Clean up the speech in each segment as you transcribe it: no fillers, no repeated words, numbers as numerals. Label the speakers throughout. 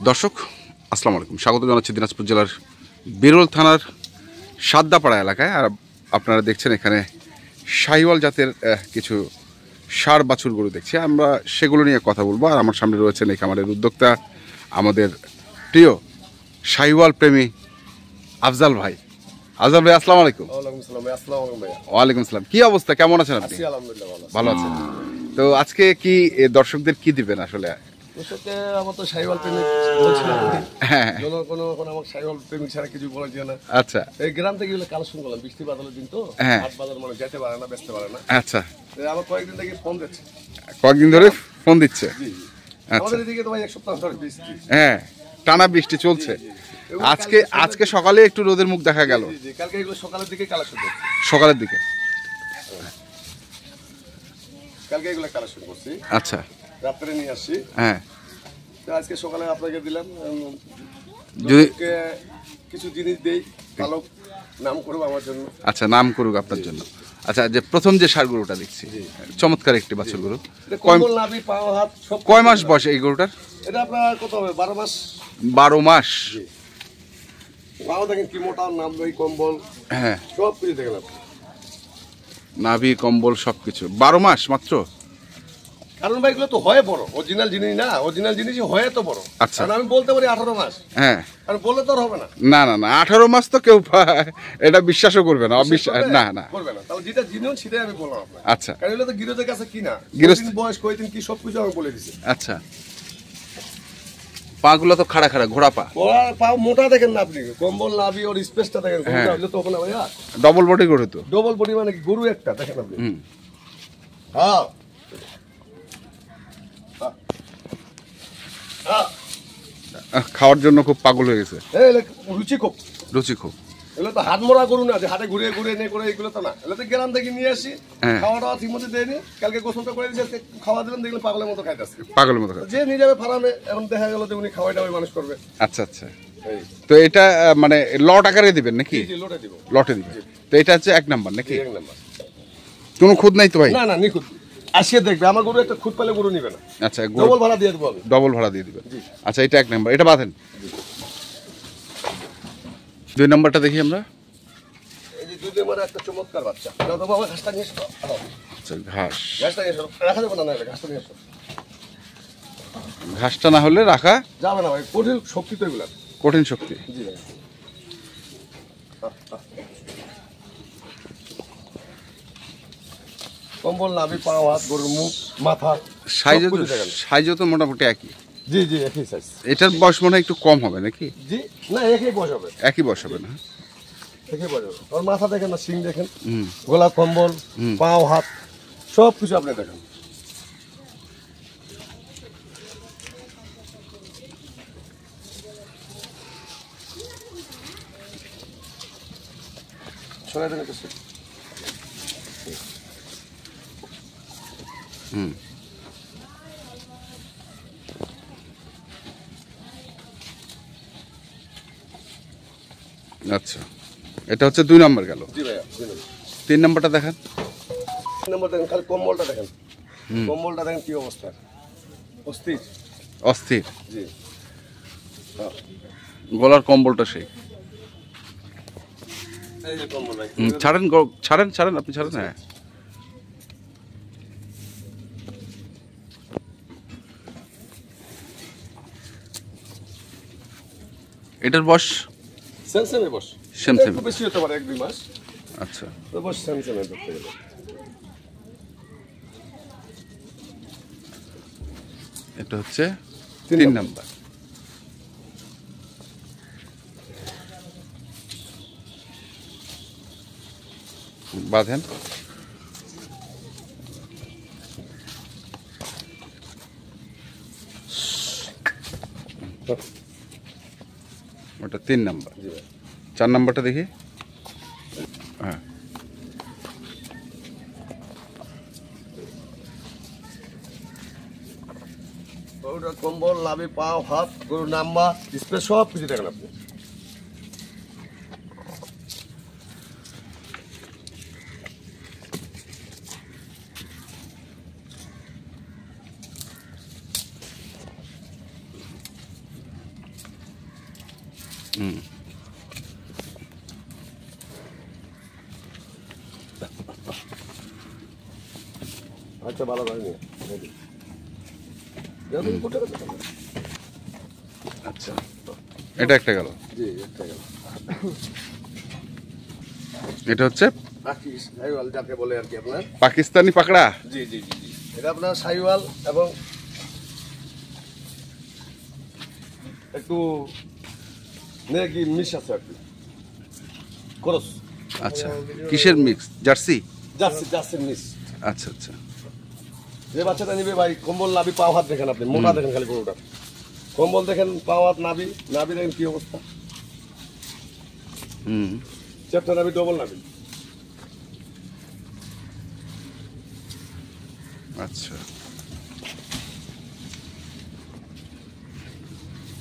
Speaker 1: দর্শক আসসালামু আলাইকুম, স্বাগত জানাচ্ছি দিনাজপুর জেলার বিরল থানার সাদ্দাপাড়া এলাকায়। আর আপনারা দেখছেন এখানে শাহিওয়াল জাতের কিছু ষাঁড় বাছুর গরু দেখছি, আমরা সেগুলো নিয়ে কথা বলবো। আর আমার সামনে রয়েছেন এই খামারের উদ্যোক্তা, আমাদের প্রিয় শাহিওয়াল প্রেমী আফজাল ভাই। আফজাল ভাই আসসালামু আলাইকুম। ওয়ালাইকুম আসসালাম। কি অবস্থা, কেমন আছেন আপনি? ভালো আছেন। তো আজকে কি দর্শকদের কি দিবেন আসলে? আচ্ছা,
Speaker 2: এই গ্রাম থেকে কালেকশন করলাম, বৃষ্টি বাদলের দিন তো হাট বাজার মানে যেতে পারে না, বেচতে পারে না।
Speaker 1: আচ্ছা,
Speaker 2: আমার কয়েকদিন থেকে ফোন দিচ্ছে,
Speaker 1: কয়েকদিন ধরে ফোন দিচ্ছে।
Speaker 2: আমাদের এদিকে তো ভাই এক সপ্তাহ ধরে বৃষ্টি,
Speaker 1: হ্যাঁ টানা বৃষ্টি চলছে। আজকে সকালে একটু রোদের মুখ দেখা গেল।
Speaker 2: কালকে এগুলো সকালের দিকে কালেকশন করছি,
Speaker 1: সকালের দিকে
Speaker 2: কালকে এগুলো কালেকশন করছি।
Speaker 1: আচ্ছা,
Speaker 2: রাত্রে নিয়ে আসছি।
Speaker 1: হ্যাঁ,
Speaker 2: আজকে সকালে আপনাকে দিলাম,
Speaker 1: যদি
Speaker 2: কিছু জিনিস দেই, ভালো নাম করবো আমার জন্য।
Speaker 1: আচ্ছা, নাম করুক আপনার জন্য। আচ্ছা, যে প্রথম যে ষাঁড় গরুটা দেখছি, চমৎকার একটি বাছুর গরু। কয় মাস বয়স এই গরুটার?
Speaker 2: এটা আপনার কত হবে? 12 মাস।
Speaker 1: 12 মাস।
Speaker 2: ভালো দেখেন কি মোটা, নাভি কম্বল,
Speaker 1: হ্যাঁ
Speaker 2: সব কিছু দেখেন আপনি,
Speaker 1: নাভি কম্বল সবকিছু। 12 মাস মাত্র।
Speaker 2: কারণ ভাই এগুলো তো হয় বড়, অরিজিনাল জিনিস না, অরিজিনাল জিনিসই হয় তো বড়।
Speaker 1: আচ্ছা,
Speaker 2: আমি বলতে পারি 18 মাস,
Speaker 1: হ্যাঁ,
Speaker 2: আর বললে তো হবে না।
Speaker 1: না না না, 18 মাস তো কেউ এটা বিশ্বাসও করবে না, অবিশ্বাস না না
Speaker 2: করবে না। তাহলে যেটা জিনিস সেটাই আমি বললাম আপনাকে।
Speaker 1: আচ্ছা,
Speaker 2: কারণ এগুলো তো গৃহস্থের কাছে কিনা,
Speaker 1: গৃহস্থ
Speaker 2: বয়স কয়দিন কি সবকিছু আমি বলে দিছি।
Speaker 1: আচ্ছা, পাগুলো তো খাড়া খাড়া, ঘোড়া পা।
Speaker 2: পা মোটা দেখেন না আপনি, কম্বল নাভি ওর স্পেসটা দেখেন, তো ওখানে ভাইয়া
Speaker 1: ডবল বডি গরু তো।
Speaker 2: ডবল বডি মানে কি গরু একটা দেখেন আপনি। হ্যাঁ,
Speaker 1: খাওয়ার জন্য খুব পাগল হয়ে গেছে,
Speaker 2: রুচি খুব,
Speaker 1: রুচি খুব।
Speaker 2: এগুলো তো হাত মরা গরু না যে হাটে ঘুরিয়ে ঘুরিয়ে নিয়ে করে, এগুলো তো না। এগুলো তো গ্রাম থেকে নিয়ে আসি, খাওয়া টাওয়া ঠিক মতো দেয়নি। কালকে গোসলটা করে দিয়েছে, খাওয়া দিলাম, দেখলেন পাগলের মতো খাইতেছে,
Speaker 1: পাগলের মতো।
Speaker 2: যে নিয়ে যাবে ফার্মে, এখন দেখা গেল যে উনি খাওয়াই টাওয়াই মানুষ করবে।
Speaker 1: আচ্ছা আচ্ছা, তো এটা মানে লট আকারে দিবেন নাকি?
Speaker 2: লটে দিব,
Speaker 1: লটে দিবেন। তো এটা হচ্ছে 1 নাম্বার নাকি?
Speaker 2: 1 নাম্বার।
Speaker 1: কোনো খুদ নাই তো ভাই?
Speaker 2: না না, নিখুঁত। আসিয়ে দেখবে, আমার গরু একটা খুদ পেলে গরু নিবে না।
Speaker 1: আচ্ছা,
Speaker 2: ডবল ভাড়া দিয়ে দেবো,
Speaker 1: ডবল ভাড়া দিয়ে দিবেন। আচ্ছা, এটা 1 নাম্বার, এটা বাঁধেন। 2 নাম্বারটা দেখি আমরা।
Speaker 2: এই যে 2 নাম্বারে একটা চমৎকার বাচ্চা, দাও তো বাবা, ঘাসটা নিয়ে এসো।
Speaker 1: আচ্ছা, ঘাসটা
Speaker 2: নিয়ে এসো, রাখা যাবে না, না ঘাসটা নিয়ে এসো।
Speaker 1: ঘাসটা না হলে রাখা
Speaker 2: যাবে না ভাই, কঠিন শক্তি তো এগুলা,
Speaker 1: কঠিন শক্তি।
Speaker 2: জি ভাই। কম্বল, নাভি, পা, হাত, গরুর মুখ, মাথা,
Speaker 1: সাইজও তো মোটামুটি একই।
Speaker 2: জি জি, একই সাইজ।
Speaker 1: এটার বয়স মনে হয় একটু কম হবে নাকি?
Speaker 2: জি না, একই বয়স হবে।
Speaker 1: একই বয়স হবে না?
Speaker 2: একই বয়স হবে। ওর মাথা দেখেন না, শিং দেখেন, গলা, কম্বল, পা, হাত, সব কিছু আপনি দেখেন। সরাই দেন একটু।
Speaker 1: আচ্ছা, এটা হচ্ছে 2 নাম্বার গেল।
Speaker 2: জি ভাইয়া,
Speaker 1: 3 নাম্বারটা দেখেন।
Speaker 2: 3 নাম্বার দেখেন, খালি কম্বলটা দেখেন, কম্বলটা দেখেন কি অবস্থা, অস্থির
Speaker 1: অস্থির।
Speaker 2: জি,
Speaker 1: গলার কম্বলটা সেই।
Speaker 2: এই যে কম্বল ভাই,
Speaker 1: ছাড়েন ছাড়েন ছাড়েন, আপনি ছাড়েন। হ্যাঁ, এটার বয়স
Speaker 2: সেমসেমের বয়স,
Speaker 1: সেমসেম,
Speaker 2: একটু বেশি হতে পারে, 1-2 মাস।
Speaker 1: আচ্ছা,
Speaker 2: তো বয়স সেমসেমের ধরতে গেলে।
Speaker 1: এটা হচ্ছে 3 নাম্বার। বাঁধেন। ওটা 3 নাম্বার। 4 নাম্বারটা দেখি। হ্যাঁ,
Speaker 2: ওটা কম্বল, নাভি, পা, হাত, গরুর নাম্বার, স্পেস সব কিছু দেখেন আপনি।
Speaker 1: হুম।
Speaker 2: আচ্ছা ভালো করে নিয়ে
Speaker 1: আচ্ছা, এটা একটা গেল।
Speaker 2: জি একটা গেল।
Speaker 1: এটা হচ্ছে
Speaker 2: শাহিওয়াল যাকে বলে আর কি আপনার।
Speaker 1: পাকিস্তানি পাকড়া।
Speaker 2: জি জি জি জি, এটা আপনার শাহিওয়াল এবং একটু কি মিক্স আছে আর কি, খরচ।
Speaker 1: আচ্ছা, কিসের মিক্স? জার্সি?
Speaker 2: জার্সি, জার্সির মিক্স।
Speaker 1: আচ্ছা আচ্ছা।
Speaker 2: যে বাচ্চাটা নিবে ভাই, কম্বল নাভি পাও হাত দেখেন আপনি, মোটা দেখেন খালি গরুটা, কম্বল দেখেন, পাও হাত নাভি, নাভি দেখেন কি অবস্থা,
Speaker 1: হুম।
Speaker 2: চ্যাপ্টা নাভি, ডবল নাভি।
Speaker 1: আচ্ছা,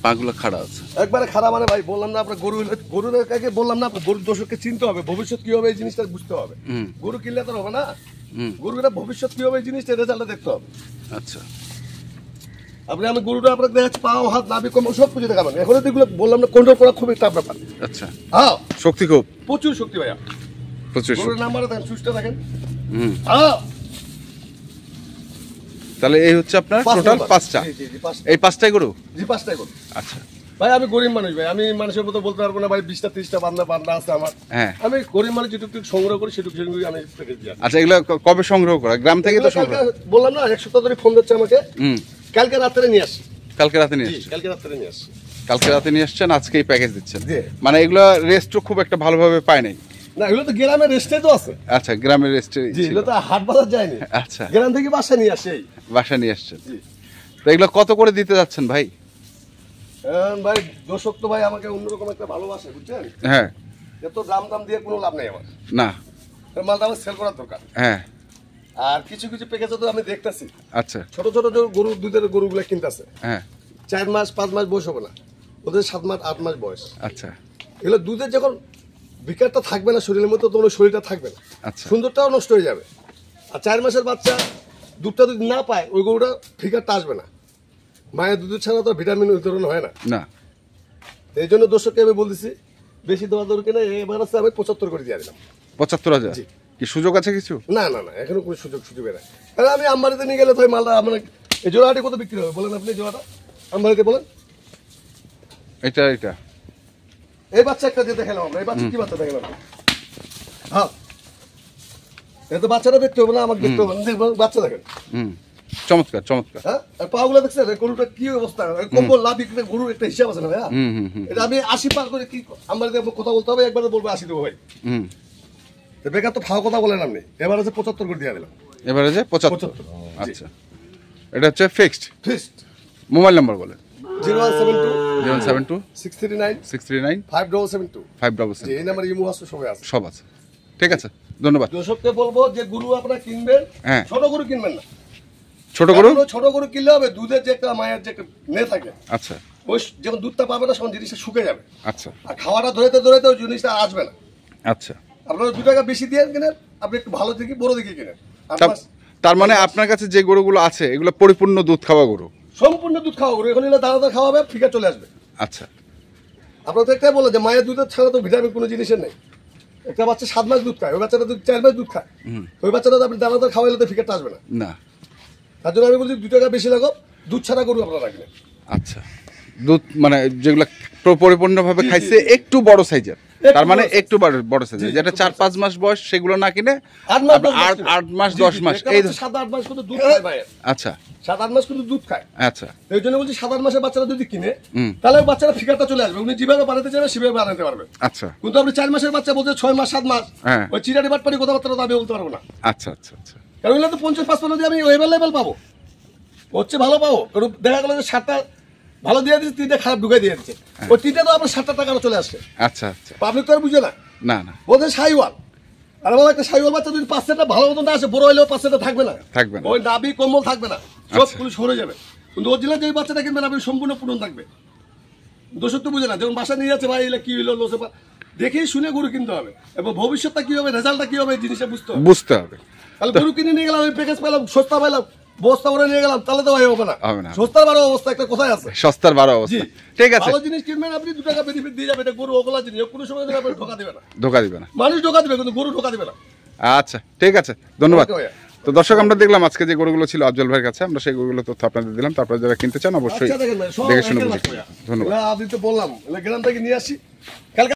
Speaker 1: পাগুলো খাড়া আছে
Speaker 2: একবারে খারাপ মানে ভাই, বললাম না আপনার গরুর কাকে বললাম না, আপনার গরুর দর্শককে চিনতে হবে, ভবিষ্যৎ কি হবে এই জিনিসটা বুঝতে হবে। গরু কিনলে তো হবে না, গরুটা ভবিষ্যৎ কি হবে এই জিনিসটা রেজাল্টটা দেখতে হবে।
Speaker 1: আচ্ছা,
Speaker 2: আপনি আমি গরুটা আপনাকে দেখাচ্ছি, পাও হাত নাভি কম্বল সব কিছু দেখাবেন, এখন যেগুলো বললাম না, কন্ট্রোল করা খুবই টাফ ব্যাপার।
Speaker 1: আচ্ছা,
Speaker 2: হ্যাঁ
Speaker 1: শক্তি খুব,
Speaker 2: প্রচুর শক্তি ভাইয়া,
Speaker 1: প্রচুর
Speaker 2: গরুর নাম্বারে দেখেন, সুইচটা দেখেন।
Speaker 1: হ্যাঁ। তাহলে এই হচ্ছে আপনার টোটাল 5টা। এই 5টাই গরু?
Speaker 2: জি 5টাই গরু।
Speaker 1: আচ্ছা
Speaker 2: ভাই আমি গরিব মানুষ ভাই, আমি মানুষের মতো বলতে পারবো না ভাই 20টা 30টা বান্দা আছে আমার।
Speaker 1: হ্যাঁ,
Speaker 2: আমি গরিব মানুষ যেটুকু সংগ্রহ করি সেটুকু আমি প্যাকেজ দিই।
Speaker 1: আচ্ছা, এগুলো কবে সংগ্রহ করা? গ্রাম থেকে তো সংগ্রহ?
Speaker 2: বললাম না, এক সপ্তাহ ধরে ফোন দিচ্ছে আমাকে, কালকে রাত্রে নিয়ে আসি।
Speaker 1: কালকে রাতে নিয়ে আসছেন?
Speaker 2: কালকে রাত্রে নিয়ে আসি।
Speaker 1: কালকে রাতে নিয়ে আসছেন, আজকেই প্যাকেজ দিচ্ছেন? মানে এগুলো রেস্টও খুব একটা ভালোভাবে পায় নাই?
Speaker 2: না, এগুলো তো গ্রামের রেস্টে তো আছে।
Speaker 1: আচ্ছা, গ্রামের রেস্টে?
Speaker 2: জি, এগুলো তো হাট বাজার যায়নি।
Speaker 1: আচ্ছা,
Speaker 2: গ্রাম থেকে বাসা নিয়ে আসে।
Speaker 1: বাসা নিয়ে আসছেন। তো এগুলো কত করে দিতে যাচ্ছেন ভাই?
Speaker 2: ভাই দর্শক তো ভাই আমাকে অন্যরকম একটা ভালোবাসে, বুঝছেন?
Speaker 1: হ্যাঁ।
Speaker 2: এত দাম দিয়ে কোনো লাভ নেই আমার,
Speaker 1: না,
Speaker 2: মালটা আমার সেল করার দরকার।
Speaker 1: হ্যাঁ।
Speaker 2: আর কিছু কিছু প্যাকেজে তো আমি দেখতেছি,
Speaker 1: আচ্ছা,
Speaker 2: ছোট ছোট যে গরু, দুধের গরুগুলো কিনতেছে,
Speaker 1: হ্যাঁ,
Speaker 2: 4 মাস 5 মাস বয়স হবে না, ওদের 7 মাস 8 মাস বয়স।
Speaker 1: আচ্ছা,
Speaker 2: এগুলো দুধের যখন বিকারটা থাকবে না শরীরের মতো, তখন শরীরটা থাকবে না,
Speaker 1: আচ্ছা,
Speaker 2: সুন্দরটাও নষ্ট হয়ে যাবে। আর 4 মাসের বাচ্চা দুধটা যদি না পায়, ওই গরুটা ফিগারটা আসবে না। মায়ের দুধ ছাড়া তো ভিটামিন বিতরণ হয় না।
Speaker 1: না,
Speaker 2: এই জন্য দর্শককে আমি বলতেছি, বেশি দেওয়া দরকার নেই, এবার আছে আমি 75 করে দিয়ে দিলাম।
Speaker 1: 75,000? কি সুযোগ আছে কিছু?
Speaker 2: না না না, এখনো কোনো সুযোগ নেই। কারণ আমি আমবাড়িতে নিয়ে গেলে তো মালটা আমার, এই জোড়াটি কত বিক্রি হবে বলেন আপনি? জোড়াটা আমবাড়িতে বলেন।
Speaker 1: এটা
Speaker 2: এই বাচ্চা একটা যে দেখালাম আমরা, এই বাচ্চা কি বাচ্চা দেখালাম? হ্যাঁ, এটা তো বাচ্চাটা দেখতে হবে না, আমাকে দেখতে হবে না, বাচ্চা দেখেন।
Speaker 1: চমৎকার চমৎকার।
Speaker 2: হ্যাঁ, আর পাগুলা দেখছেন, গরুটা কি অবস্থা, কম্বল লাভ বিক্রি, গরুর একটা হিসাব আছে না ভাইয়া? এটা আমি 80 পার করে কি আমবাড়িতে কথা বলতে হবে, একবার বলবো 80 দেবো ভাই। বেকার তো ফাও কথা বলেন আপনি। এবার আছে 75 করে দিয়ে দিলাম।
Speaker 1: এবারে যে 75? আচ্ছা, এটা হচ্ছে ফিক্সড?
Speaker 2: ফিক্সড।
Speaker 1: মোবাইল নাম্বার বলেন।
Speaker 2: 072
Speaker 1: 639
Speaker 2: 572
Speaker 1: 577।
Speaker 2: এই নাম্বার ইমো আছে, সবাই আছে,
Speaker 1: সব আছে। ঠিক আছে, ধন্যবাদ।
Speaker 2: দর্শককে বলবো যে গরু আপনারা কিনবেন, ছোট গরু কিনবেন না। ছোট গরু কিনলে হবে, দুধের যে একটা মায়ের যে নে থাকে,
Speaker 1: আচ্ছা,
Speaker 2: ওই যেমন দুধটা পাবে না, তখন জিনিসটা শুকে যাবে।
Speaker 1: আচ্ছা,
Speaker 2: আর খাওয়াটা ধরেতে ওই জিনিসটা আসবে না।
Speaker 1: আচ্ছা,
Speaker 2: আপনারা 2 টাকা বেশি দিয়ে কিনেন, আপনি একটু ভালো দেখি বড় দেখি কিনেন।
Speaker 1: তার মানে আপনার কাছে যে গরুগুলো আছে এগুলো পরিপূর্ণ দুধ খাওয়া গরু?
Speaker 2: সম্পূর্ণ দুধ খাওয়া গরু। এখন এগুলো দানা খাওয়াবে, ফিগার চলে আসবে।
Speaker 1: আচ্ছা,
Speaker 2: আপনারা তো একটাই বলে যে মায়ের দুধের ছাড়া তো ভিটামিন কোনো জিনিসের নেই। একটা বাচ্চা 7 মাস দুধ খায়, ওই বাচ্চাটা 4 মাস দুধ খায়, ওই বাচ্চাটা আপনি দানাদার খাওয়াইলে তো ফিগারটা আসবে না। তার জন্য আমি বলছি 2 টাকা বেশি লাগো, দুধ ছাড়া গরু আপনারা রাখবেন।
Speaker 1: আচ্ছা, দুধ মানে যেগুলো পরিপূর্ণভাবে খাইছে একটু বড় সাইজের, তার মানে একটু বড় সাইজের, যেটা 4-5 মাস বয়স সেগুলো না কিনে 8 মাস 10 মাস, এই
Speaker 2: 7-8 মাস কিন্তু দুধ খায় ভাই।
Speaker 1: আচ্ছা,
Speaker 2: 7-8 মাস কিন্তু দুধ খায়।
Speaker 1: আচ্ছা,
Speaker 2: এই জন্য বলছি 7-8 মাসের বাচ্চারা যদি কিনে, তাহলে বাচ্চারা ফিগারটা চলে আসবে, উনি যেভাবে বানাতে চাইবে সেভাবে বানাতে পারবে।
Speaker 1: আচ্ছা,
Speaker 2: কিন্তু আপনি 4 মাসের বাচ্চা বলতে 6 মাস 7 মাস, ওই চিরাটি বাটপাটি কথাবার্তা তো আমি বলতে পারবো না।
Speaker 1: আচ্ছা আচ্ছা আচ্ছা,
Speaker 2: কারণ এগুলো তো 50-55 দিয়ে আমি অ্যাভেলেবেল পাবো, হচ্ছে ভালো পাবো। কারণ দেখা গেল যে 7টা ভালো দিয়ে দিচ্ছে, 3টা খারাপ ঢুকে দিয়ে দিচ্ছে, ওই 3টা তো আপনার 7 টাকা চলে আসছে।
Speaker 1: আচ্ছা আচ্ছা,
Speaker 2: পাবলিক তো আর বুঝে না।
Speaker 1: না না,
Speaker 2: বলতে শাহিওয়াল, আর বলো একটা শাহিওয়াল বাচ্চা যদি 5টা ভালো মতো না আসে, বড় হইলেও 5টা থাকবে না, ওই নাভি কম্বল থাকবে না, সব পুরো সরে যাবে। কিন্তু অরিজিনাল যে বাচ্চাটা কিনবেন আপনি সম্পূর্ণ পূরণ থাকবে। দর্শক তো বুঝে না, যেমন বাসা নিয়ে যাচ্ছে ভাই, এগুলো কি হইলো লোসে, দেখেই শুনে গরু কিনতে হবে, এবং ভবিষ্যৎটা কি হবে, রেজাল্টটা কি হবে, এই জিনিসটা বুঝতে হবে।
Speaker 1: বুঝতে হবে।
Speaker 2: তাহলে গরু কিনে নিয়ে গেলাম, আমি প্যাকেজ পেলাম, সস্তা পেলাম, বস্তা করে নিয়ে গেলাম তাহলে তো ভাই হবে না।
Speaker 1: হবে না।
Speaker 2: সস্তার 12 অবস্থা একটা কোথায় আছে?
Speaker 1: সস্তার 12 অবস্থা। ঠিক আছে,
Speaker 2: ভালো জিনিস কিনবেন আপনি 2 টাকা বেনিফিট দিয়ে যাবে, এটা গরু ওগুলা জিনিস কোনো সময় আপনি ঠকা দিবে না।
Speaker 1: ধোকা দিবে না,
Speaker 2: মানুষ ঠকা দিবে কিন্তু গরু ঠকা দিবে না।
Speaker 1: আচ্ছা ঠিক আছে, ধন্যবাদ।
Speaker 2: ওকে ভাইয়া।
Speaker 1: তো দর্শক, আমরা দেখলাম আজকে যে গরুগুলো ছিল আফজল ভাইয়ের কাছে, আমরা সেই গরুগুলো তথ্য আপনাদের দিলাম। তারপরে যারা কিনতে চান অবশ্যই
Speaker 2: আচ্ছা দেখেন ভাই, সব
Speaker 1: দেখে শুনে
Speaker 2: একের
Speaker 1: বুঝে
Speaker 2: মাস ভাইয়া।
Speaker 1: ধন্যবাদ।
Speaker 2: এগুলা আপনি তো বললাম, এগুলা গ্রাম থেকে নিয়ে আসি কালকে।